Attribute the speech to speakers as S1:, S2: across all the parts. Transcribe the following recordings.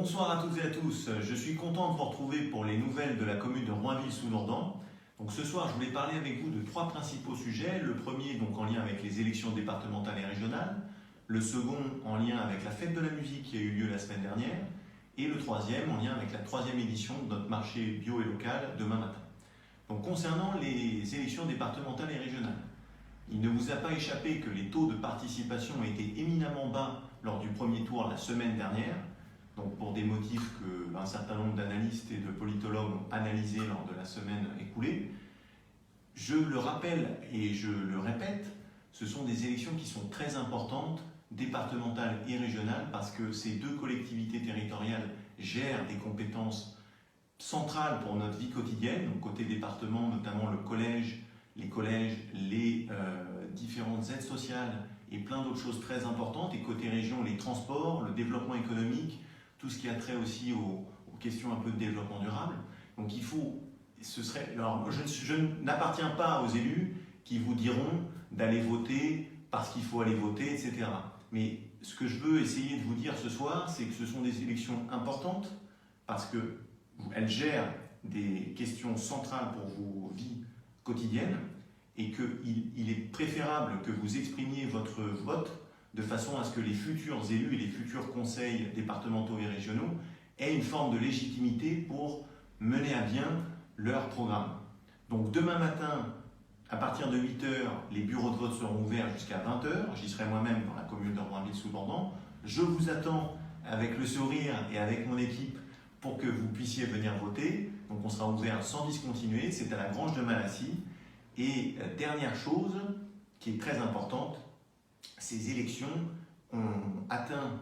S1: Bonsoir à toutes et à tous, je suis content de vous retrouver pour les nouvelles de la commune de Roinville-sous-Dordan. Donc ce soir, je voulais parler avec vous de trois principaux sujets. Le premier donc en lien avec les élections départementales et régionales, le second en lien avec la fête de la musique qui a eu lieu la semaine dernière, et le troisième en lien avec la troisième édition de notre marché bio et local demain matin. Donc concernant les élections départementales et régionales, il ne vous a pas échappé que les taux de participation étaient éminemment bas lors du premier tour la semaine dernière, donc pour des motifs qu'un certain nombre d'analystes et de politologues ont analysés lors de la semaine écoulée. Je le rappelle et je le répète, ce sont des élections qui sont très importantes, départementales et régionales, parce que ces deux collectivités territoriales gèrent des compétences centrales pour notre vie quotidienne. Donc côté département, notamment le collège, les collèges, les différentes aides sociales et plein d'autres choses très importantes. Et côté région, les transports, le développement économique, tout ce qui a trait aussi aux questions un peu de développement durable. Donc il faut, alors je n'appartiens pas aux élus qui vous diront d'aller voter parce qu'il faut aller voter, etc. Mais ce que je veux essayer de vous dire ce soir, c'est que ce sont des élections importantes parce qu'elles gèrent des questions centrales pour vos vies quotidiennes et qu'il est préférable que vous exprimiez votre vote de façon à ce que les futurs élus et les futurs conseils départementaux et régionaux aient une forme de légitimité pour mener à bien leur programme. Donc demain matin, à partir de 8h, les bureaux de vote seront ouverts jusqu'à 20h. J'y serai moi-même dans la commune de Roinville-sous-Dordan. Je vous attends avec le sourire et avec mon équipe pour que vous puissiez venir voter. Donc on sera ouvert sans discontinuer. C'est à la Grange de Malassis. Et dernière chose qui est très importante, ces élections ont atteint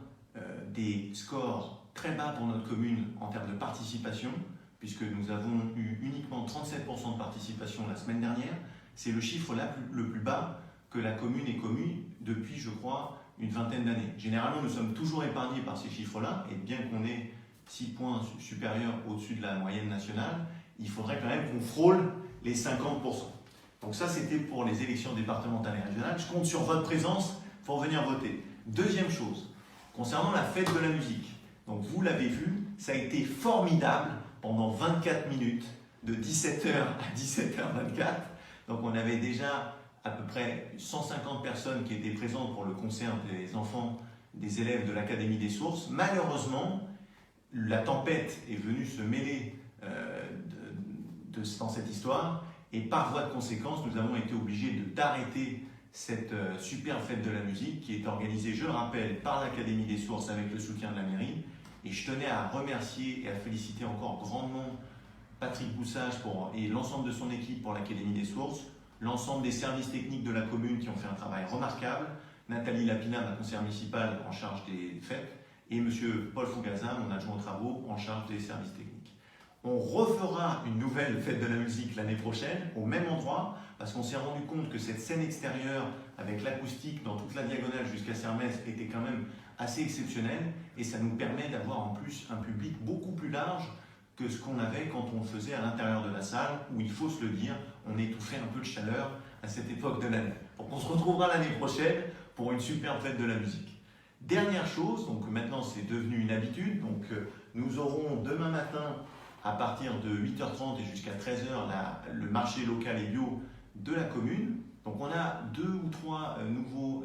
S1: des scores très bas pour notre commune en termes de participation, puisque nous avons eu uniquement 37% de participation la semaine dernière. C'est le chiffre le plus bas que la commune ait connu depuis, je crois, une vingtaine d'années. Généralement, nous sommes toujours épargnés par ces chiffres-là, et bien qu'on ait 6 points supérieurs au-dessus de la moyenne nationale, il faudrait quand même qu'on frôle les 50%. Donc ça, c'était pour les élections départementales et régionales. Je compte sur votre présence pour venir voter. Deuxième chose, concernant la fête de la musique. Donc vous l'avez vu, ça a été formidable pendant 24 minutes, de 17h à 17h24. Donc on avait déjà à peu près 150 personnes qui étaient présentes pour le concert des enfants, des élèves de l'Académie des Sources. Malheureusement, la tempête est venue se mêler dans cette histoire. Et par voie de conséquence, nous avons été obligés d'arrêter cette super fête de la musique qui est organisée, je le rappelle, par l'Académie des Sources avec le soutien de la mairie. Et je tenais à remercier et à féliciter encore grandement Patrick Boussage et l'ensemble de son équipe pour l'Académie des Sources, l'ensemble des services techniques de la commune qui ont fait un travail remarquable, Nathalie Lapina, ma conseillère municipale en charge des fêtes, et M. Paul Fougaza, mon adjoint aux travaux, en charge des services techniques. On refera une nouvelle fête de la musique l'année prochaine, au même endroit, parce qu'on s'est rendu compte que cette scène extérieure, avec l'acoustique dans toute la diagonale jusqu'à Sermès, était quand même assez exceptionnelle, et ça nous permet d'avoir en plus un public beaucoup plus large que ce qu'on avait quand on le faisait à l'intérieur de la salle, où il faut se le dire, on étouffait un peu de chaleur à cette époque de l'année. Donc on se retrouvera l'année prochaine pour une superbe fête de la musique. Dernière chose, donc maintenant c'est devenu une habitude, donc nous aurons demain matin à partir de 8h30 et jusqu'à 13h, le marché local et bio de la commune. Donc on a 2 ou 3 nouveaux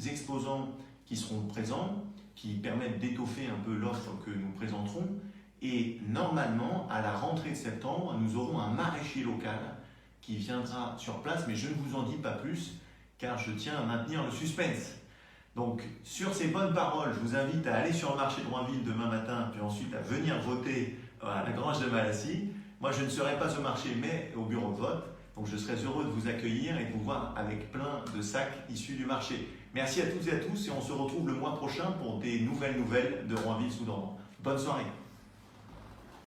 S1: exposants qui seront présents, qui permettent d'étoffer un peu l'offre que nous présenterons. Et normalement, à la rentrée de septembre, nous aurons un maraîcher local qui viendra sur place, mais je ne vous en dis pas plus, car je tiens à maintenir le suspense. Donc, sur ces bonnes paroles, je vous invite à aller sur le marché de Roinville demain matin, puis ensuite à venir voter à la Grange de Malassis. Moi, je ne serai pas au marché, mais au bureau de vote. Donc, je serai heureux de vous accueillir et de vous voir avec plein de sacs issus du marché. Merci à toutes et à tous et on se retrouve le mois prochain pour des nouvelles de Roinville-sous-Dordan. Bonne soirée.